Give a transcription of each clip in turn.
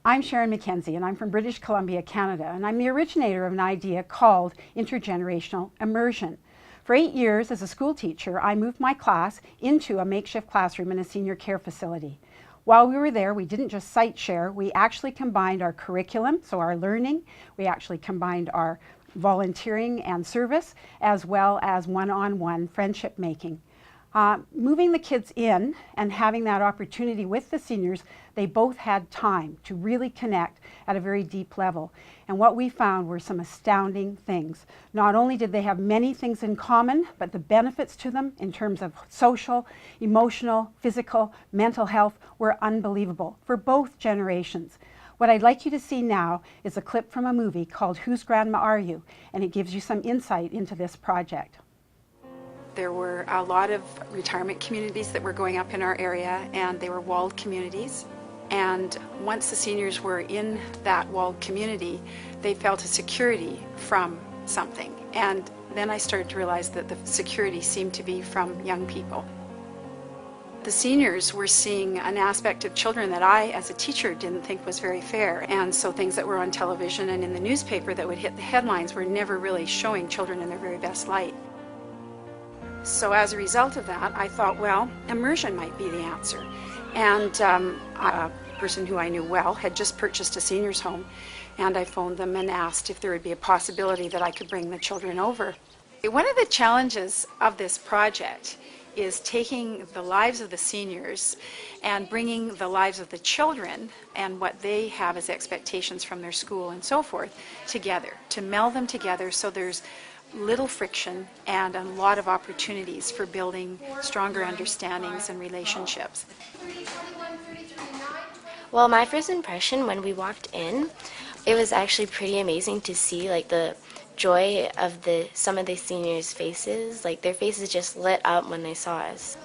I'm Sharon McKenzie, and I'm from British Columbia, Canada, and I'm the originator of an idea called intergenerational immersion. For 8 years as a school teacher, I moved my class into a makeshift classroom in a senior care facility. While we were there, we didn't just site share, we actually combined our curriculum, so our learning, we actually combined our volunteering and service, as well as one-on-one friendship making. Moving the kids in and having that opportunity with the seniors, they both had time to really connect at a very deep level. And what we found were some astounding things. Not only did they have many things in common, but the benefits to them in terms of social, emotional, physical, mental health were unbelievable for both generations. What I'd like you to see now is a clip from a movie called Whose Grandma Are You? And it gives you some insight into this project. There were a lot of retirement communities that were going up in our area, and they were walled communities. And once the seniors were in that walled community, they felt a security from something. And then I started to realize that the security seemed to be from young people. The seniors were seeing an aspect of children that I, as a teacher, didn't think was very fair. And so things that were on television and in the newspaper that would hit the headlines were never really showing children in their very best light. So as a result of that, I thought, well, immersion might be the answer. And a person who I knew well had just purchased a seniors home, and I phoned them and asked if there would be a possibility that I could bring the children over. One of the challenges of this project is taking the lives of the seniors and bringing the lives of the children and what they have as expectations from their school and so forth together, to meld them together so there's little friction and a lot of opportunities for building stronger understandings and relationships. Well, my first impression when we walked in, it was actually pretty amazing to see like the joy of some of the seniors' faces. Like their faces just lit up when they saw us.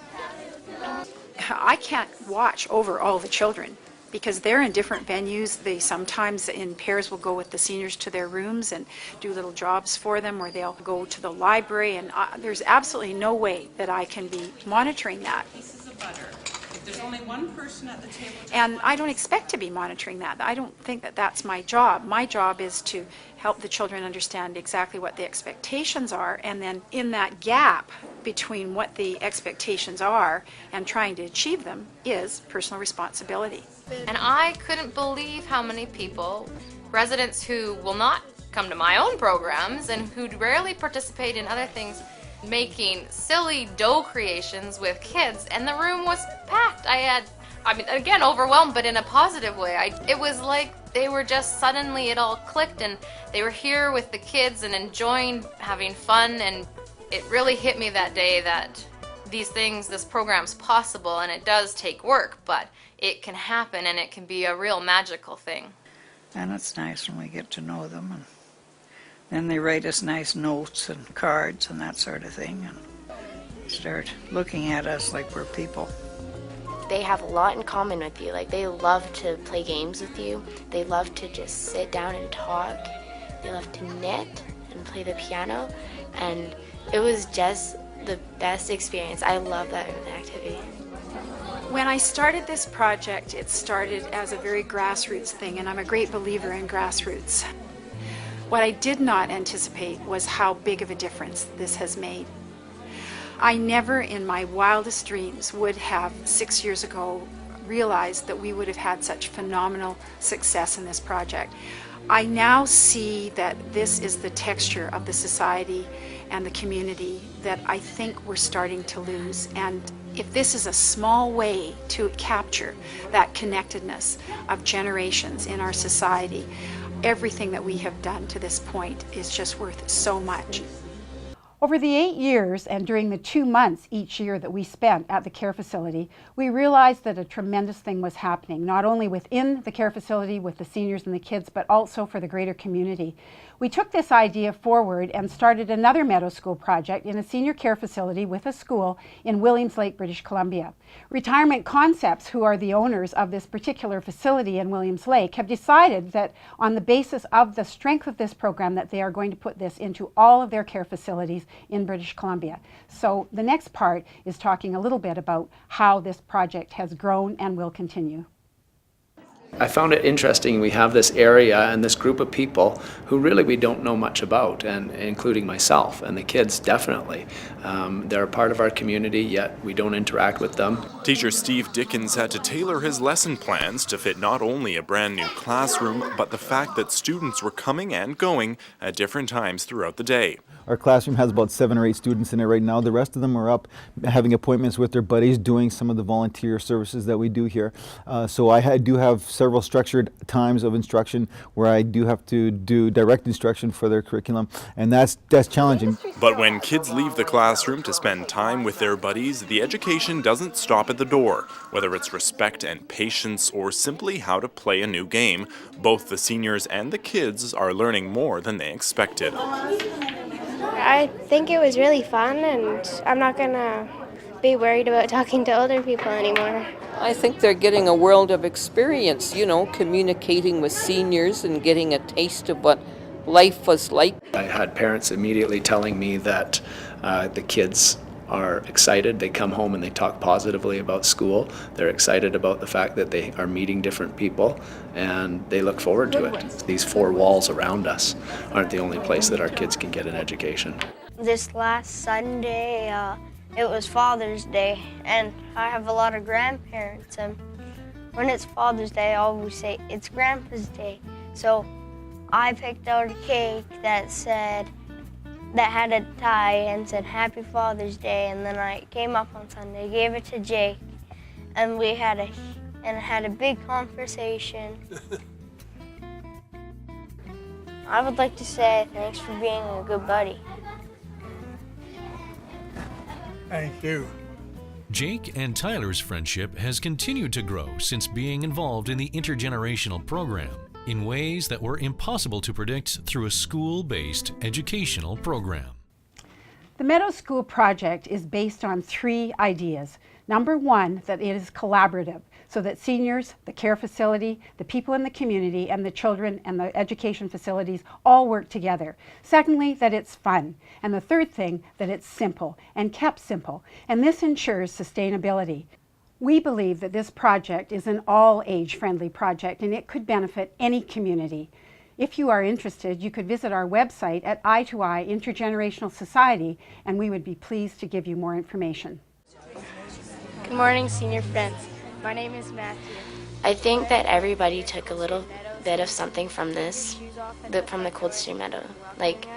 I can't watch over all the children because they're in different venues. They sometimes in pairs will go with the seniors to their rooms and do little jobs for them, or they'll go to the library, and there's absolutely no way that I can be monitoring that. Pieces of butter. If there's only one person at the table. And I don't expect to be monitoring that. I don't think that that's my job. My job is to help the children understand exactly what the expectations are, and then in that gap between what the expectations are and trying to achieve them is personal responsibility. And I couldn't believe how many people, residents who will not come to my own programs and who rarely participate in other things, making silly dough creations with kids, and the room was packed. I mean, again, overwhelmed, but in a positive way. It was like they were just suddenly, it all clicked, and they were here with the kids and enjoying having fun, and it really hit me that day that these things, this program's possible, and it does take work, but it can happen, and it can be a real magical thing. And it's nice when we get to know them, and then they write us nice notes and cards and that sort of thing, and start looking at us like we're people. They have a lot in common with you. Like they love to play games with you. They love to just sit down and talk. They love to knit and play the piano, and it was just the best experience. I love that activity. When I started this project, it started as a very grassroots thing, and I'm a great believer in grassroots. What I did not anticipate was how big of a difference this has made. I never in my wildest dreams would have 6 years ago realized that we would have had such phenomenal success in this project. I now see that this is the texture of the society and the community that I think we're starting to lose. And if this is a small way to capture that connectedness of generations in our society, everything that we have done to this point is just worth so much. Over the 8 years and during the 2 months each year that we spent at the care facility, we realized that a tremendous thing was happening, not only within the care facility with the seniors and the kids, but also for the greater community. We took this idea forward and started another Meadow School project in a senior care facility with a school in Williams Lake, British Columbia. Retirement Concepts, who are the owners of this particular facility in Williams Lake, have decided that on the basis of the strength of this program that they are going to put this into all of their care facilities in British Columbia. So the next part is talking a little bit about how this project has grown and will continue. I found it interesting. We have this area and this group of people who really we don't know much about, and including myself and the kids definitely. They're a part of our community, yet we don't interact with them. Teacher Steve Dickens had to tailor his lesson plans to fit not only a brand new classroom, but the fact that students were coming and going at different times throughout the day. Our classroom has about 7 or 8 students in it right now. The rest of them are up having appointments with their buddies, doing some of the volunteer services that we do here. So I do have several structured times of instruction where I do have to do direct instruction for their curriculum, and that's challenging. But when kids leave the classroom to spend time with their buddies, the education doesn't stop at the door. Whether it's respect and patience or simply how to play a new game, both the seniors and the kids are learning more than they expected. I think it was really fun, and I'm not going to be worried about talking to older people anymore. I think they're getting a world of experience, you know, communicating with seniors and getting a taste of what life was like. I had parents immediately telling me that the kids are excited. They come home and they talk positively about school. They're excited about the fact that they are meeting different people, and they look forward to it. These 4 walls around us aren't the only place that our kids can get an education. This last Sunday, it was Father's Day, and I have a lot of grandparents, and when it's Father's Day, I always say, it's Grandpa's Day. So I picked out a cake that had a tie and said Happy Father's Day, and then I came up on Sunday, gave it to Jake, and we had a big conversation. I would like to say thanks for being a good buddy. Thank you. Jake and Tyler's friendship has continued to grow since being involved in the intergenerational program in ways that were impossible to predict through a school-based educational program. The Meadow School project is based on 3 ideas. Number 1, that it is collaborative, so that seniors, the care facility, the people in the community, and the children and the education facilities all work together. Secondly, that it's fun. And the third thing, that it's simple and kept simple. And this ensures sustainability. We believe that this project is an all-age friendly project, and it could benefit any community. If you are interested, you could visit our website at i2i Intergenerational Society, and we would be pleased to give you more information. Good morning, senior friends. My name is Matthew. I think that everybody took a little bit of something from this, from the Cold Stream Meadow. Like,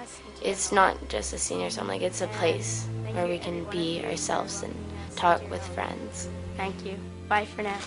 it's not just a seniors home, like it's a place where we can be ourselves and talk with friends. Thank you. Bye for now.